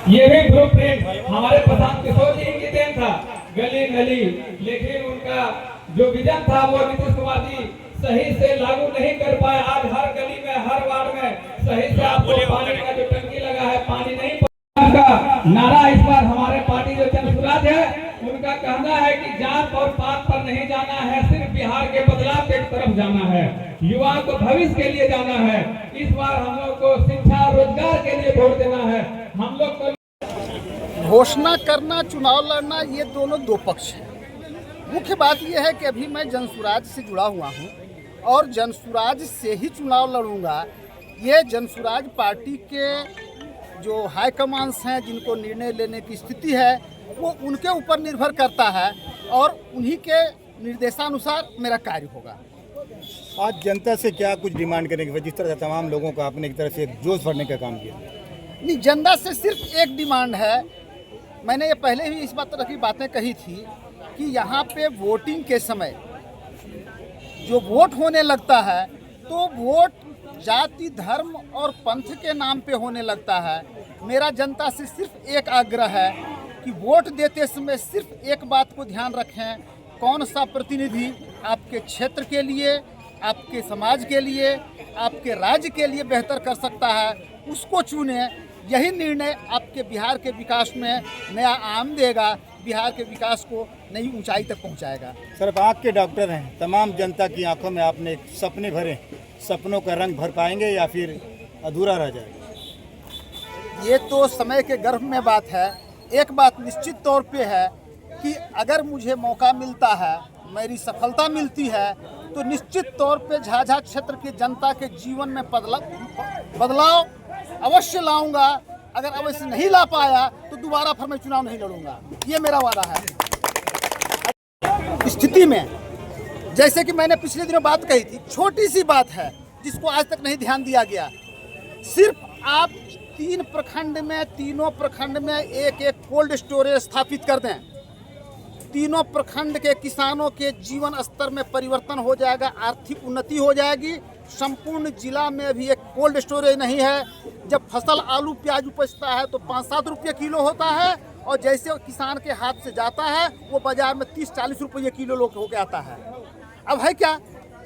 ये भी blue print हमारे प्रशांत किशोर जी की देन था, गली गली। लेकिन उनका जो विजन था वो नीतीश कुमार जी सही से लागू नहीं कर पाए। आज हर गली में, हर वार्ड में सही से आपको पानी का जो टंकी लगा है, पानी नहीं का नारा इस बार हमारे पार्टी जो जनसुराज है उनका कहना है कि जात और पात पर नहीं जाना है, सिर्फ बिहार के बदलाव की तरफ जाना है, युवाओं को भविष्य के लिए जाना है। इस बार हम लोग को शिक्षा रोजगार के लिए वोट देना है। हम लोग को घोषणा करना, चुनाव लड़ना, ये दोनों दो पक्ष हैं। मुख्य बात यह है कि अभी मैं जनसुराज से जुड़ा हुआ हूँ और जनसुराज से ही चुनाव लड़ूंगा। ये जनसुराज पार्टी के जो हाईकमांड्स हैं, जिनको निर्णय लेने की स्थिति है, वो उनके ऊपर निर्भर करता है और उन्हीं के निर्देशानुसार मेरा कार्य होगा। आज जनता से क्या कुछ डिमांड करेंगे, जिस तरह से तमाम लोगों को आपने एक तरह से जोश भरने का काम किया? नहीं, जनता से सिर्फ एक डिमांड है। मैंने ये पहले भी इस तरह की बातें कही थी कि यहाँ पे वोटिंग के समय जो वोट होने लगता है तो वोट जाति, धर्म और पंथ के नाम पे होने लगता है। मेरा जनता से सिर्फ एक आग्रह है कि वोट देते समय सिर्फ एक बात को ध्यान रखें, कौन सा प्रतिनिधि आपके क्षेत्र के लिए, आपके समाज के लिए, आपके राज्य के लिए बेहतर कर सकता है, उसको चुनें। यही निर्णय आपके बिहार के विकास में नया आयाम देगा, बिहार के विकास को नई ऊंचाई तक पहुंचाएगा। सर, आप आँख के डॉक्टर हैं, तमाम जनता की आंखों में आपने सपने भरे, सपनों का रंग भर पाएंगे या फिर अधूरा रह जाएगा? ये तो समय के गर्भ में बात है। एक बात निश्चित तौर पे है कि अगर मुझे मौका मिलता है, मेरी सफलता मिलती है, तो निश्चित तौर पे झाझा क्षेत्र की जनता के जीवन में बदलाव अवश्य लाऊंगा। अगर अवश्य नहीं ला पाया तो दोबारा फिर मैं चुनाव नहीं लड़ूंगा, ये मेरा वादा है। स्थिति में जैसे कि मैंने पिछले दिनों बात कही थी, छोटी सी बात है जिसको आज तक नहीं ध्यान दिया गया। सिर्फ आप 3 प्रखंड में, तीनों प्रखंड में एक एक कोल्ड स्टोरेज स्थापित कर दें, तीनों प्रखंड के किसानों के जीवन स्तर में परिवर्तन हो जाएगा, आर्थिक उन्नति हो जाएगी। संपूर्ण जिला में भी एक कोल्ड स्टोरेज नहीं है। जब फसल आलू प्याज उपजता है तो 5-7 रुपये किलो होता है और जैसे किसान के हाथ से जाता है वो बाजार में 30-40 रुपये किलो होके आता है। अब है क्या,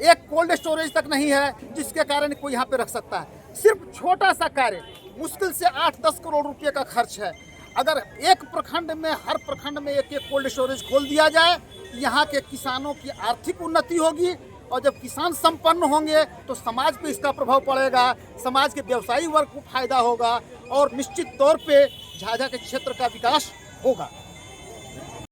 एक कोल्ड स्टोरेज तक नहीं है जिसके कारण कोई यहाँ पे रख सकता है। सिर्फ छोटा सा कार्य, मुश्किल से 8-10 करोड़ रुपये का खर्च है। अगर एक प्रखंड में, हर प्रखंड में एक एक कोल्ड स्टोरेज खोल दिया जाए, यहाँ के किसानों की आर्थिक उन्नति होगी और जब किसान संपन्न होंगे तो समाज पे इसका प्रभाव पड़ेगा, समाज के व्यवसायी वर्ग को फायदा होगा और निश्चित तौर पे झाझा के क्षेत्र का विकास होगा।